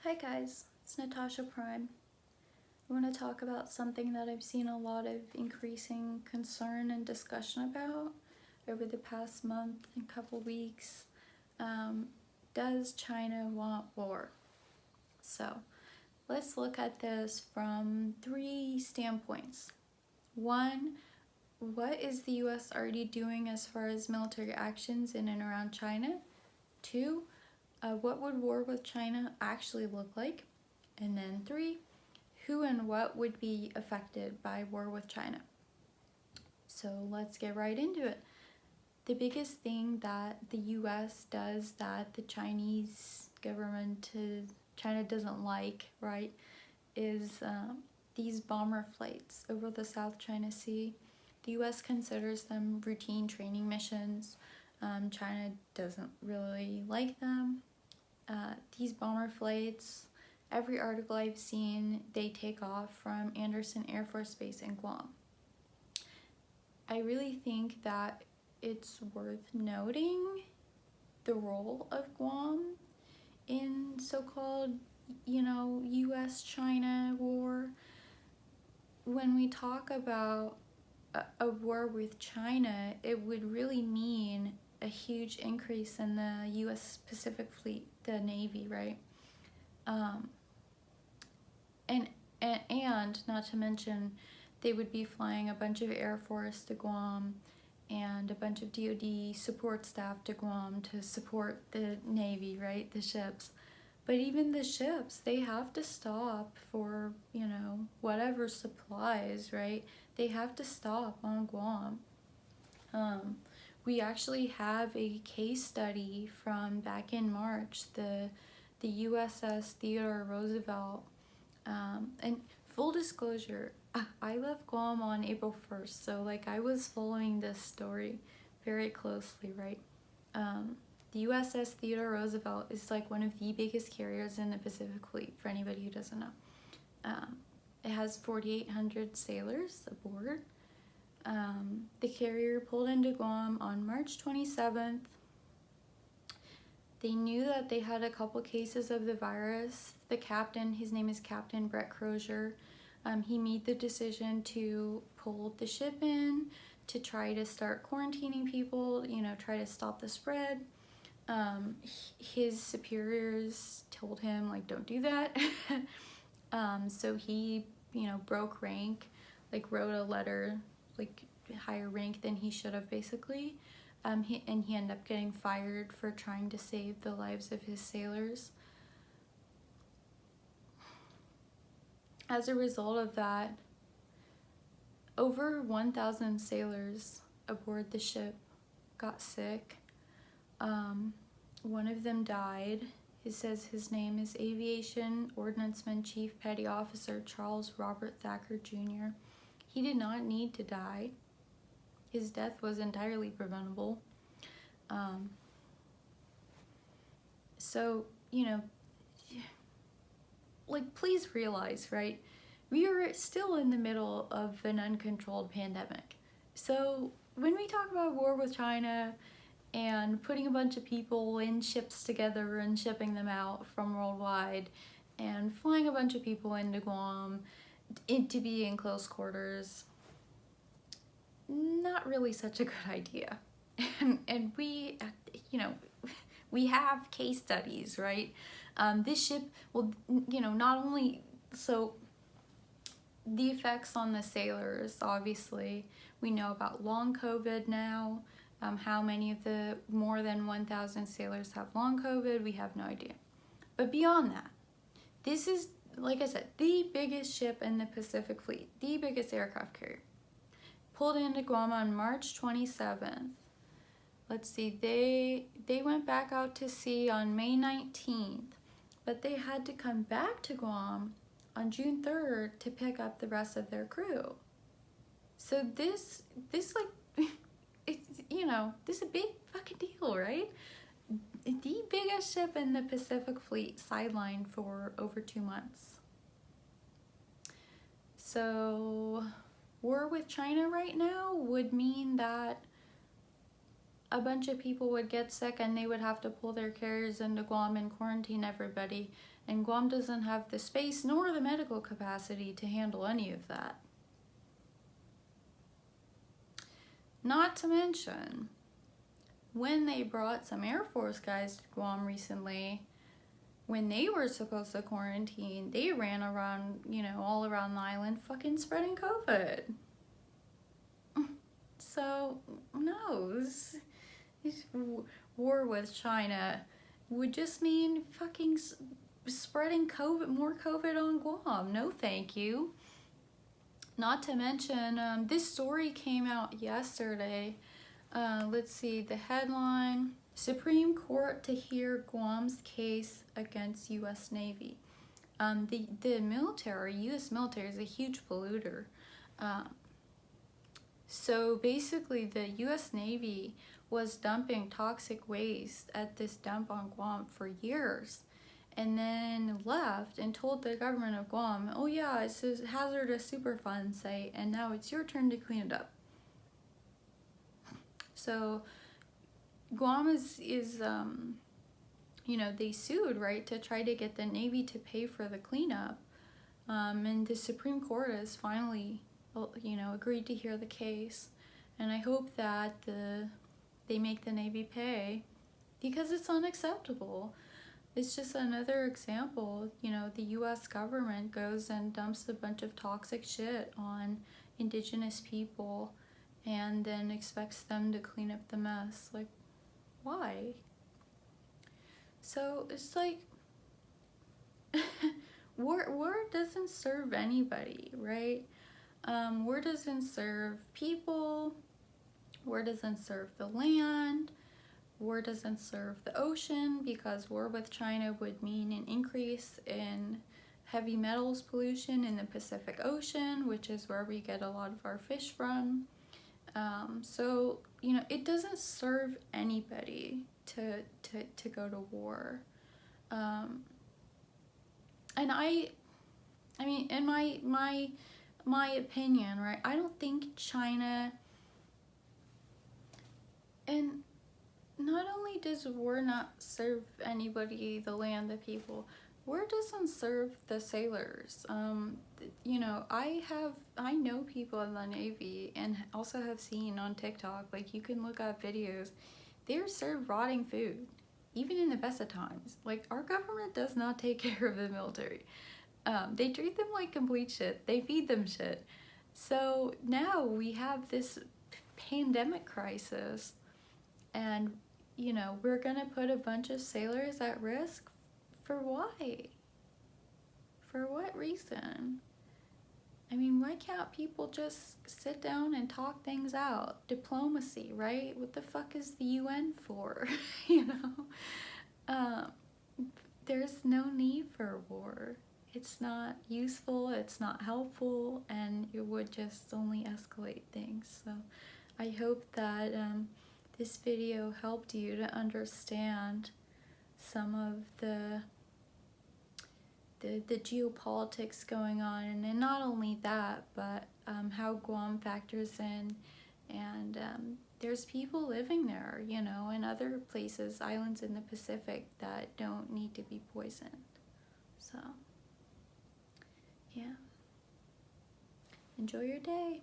Hi guys, it's Natasha Prime. I want to talk about something that I've seen a lot of increasing concern and discussion about over the past month and couple weeks. Does China want war? So let's look at this from three standpoints. One, what is the US already doing as far as military actions in and around China? Two, what would war with China actually look like? And then three, who and what would be affected by war with China? So let's get right into it. The biggest thing that the US does that the Chinese government, China doesn't like, right, is these bomber flights over the South China Sea. The US considers them routine training missions. China doesn't really like them. These bomber flights, every article I've seen, they take off from Andersen Air Force Base in Guam. I really think that it's worth noting the role of Guam in so-called, US-China war. When we talk about a war with China, it would really mean a huge increase in the US Pacific Fleet, the Navy, right? And not to mention, they would be flying a bunch of Air Force to Guam and a bunch of DoD support staff to Guam to support the Navy, right? The ships. But even the ships, they have to stop for, whatever supplies, right? They have to stop on Guam. We actually have a case study from back in March, the USS Roosevelt. And full disclosure, I left Guam on April 1st, so I was following this story very closely, right? The USS Roosevelt is one of the biggest carriers in the Pacific Fleet, for anybody who doesn't know. It has 4,800 sailors aboard. The carrier pulled into Guam on March 27th. They knew that they had a couple cases of the virus. The captain, his name is Captain Brett Crozier, he made the decision to pull the ship in to try to start quarantining people, try to stop the spread. His superiors told him, don't do that. So he, broke rank, wrote a letter, higher rank than he should have, basically. He ended up getting fired for trying to save the lives of his sailors. As a result of that, over 1,000 sailors aboard the ship got sick. One of them died. It says his name is Aviation Ordnanceman Chief Petty Officer Charles Robert Thacker Jr. He did not need to die. His death was entirely preventable. So, please realize, right? We are still in the middle of an uncontrolled pandemic. So when we talk about war with China and putting a bunch of people in ships together and shipping them out from worldwide and flying a bunch of people into Guam to be in close quarters, not really such a good idea. And we, we have case studies, right? This ship will, not only, so the effects on the sailors, obviously, we know about long COVID now. How many of the more than 1,000 sailors have long COVID, we have no idea. But beyond that, this is, like I said, the biggest ship in the Pacific Fleet, the biggest aircraft carrier. Pulled into Guam on March 27th. Let's see, they went back out to sea on May 19th, but they had to come back to Guam on June 3rd to pick up the rest of their crew. So this it's, this is a big fucking deal, right? The biggest ship in the Pacific Fleet sidelined for over 2 months. So war with China right now would mean that a bunch of people would get sick and they would have to pull their carriers into Guam and quarantine everybody. And Guam doesn't have the space nor the medical capacity to handle any of that. Not to mention, when they brought some Air Force guys to Guam recently, when they were supposed to quarantine, they ran around, all around the island fucking spreading COVID. So, no, this war with China would just mean fucking spreading COVID, more COVID on Guam. No, thank you. Not to mention, this story came out yesterday. Let's see, the headline: Supreme Court to hear Guam's case against U.S. Navy. The military, U.S. military, is a huge polluter. So basically, the U.S. Navy was dumping toxic waste at this dump on Guam for years, and then left and told the government of Guam, oh yeah, it's a hazardous Superfund site, and now it's your turn to clean it up. So Guam is they sued, right, to try to get the Navy to pay for the cleanup. And the Supreme Court has finally, agreed to hear the case. And I hope that they make the Navy pay, because it's unacceptable. It's just another example, the U.S. government goes and dumps a bunch of toxic shit on indigenous people and then expects them to clean up the mess. Like, why? So it's like, war doesn't serve anybody, right? War doesn't serve people. War doesn't serve the land. War doesn't serve the ocean, because war with China would mean an increase in heavy metals pollution in the Pacific Ocean, which is where we get a lot of our fish from. So, it doesn't serve anybody to go to war. And I mean, in my opinion, right, I don't think China, and not only does war not serve anybody, the land, the people, war doesn't serve the sailors. I know people in the Navy, and also have seen on TikTok, like, you can look up videos, they're served rotting food, even in the best of times. Like, our government does not take care of the military. They treat them like complete shit. They feed them shit. So now we have this pandemic crisis, and we're gonna put a bunch of sailors at risk. For why? For what reason? I mean, why can't people just sit down and talk things out? Diplomacy, right? What the fuck is the UN for? There's no need for war. It's not useful, it's not helpful, and it would just only escalate things. So I hope that this video helped you to understand some of the geopolitics going on, and not only that, but how Guam factors in, and there's people living there, in other places, islands in the Pacific, that don't need to be poisoned. So, yeah. Enjoy your day.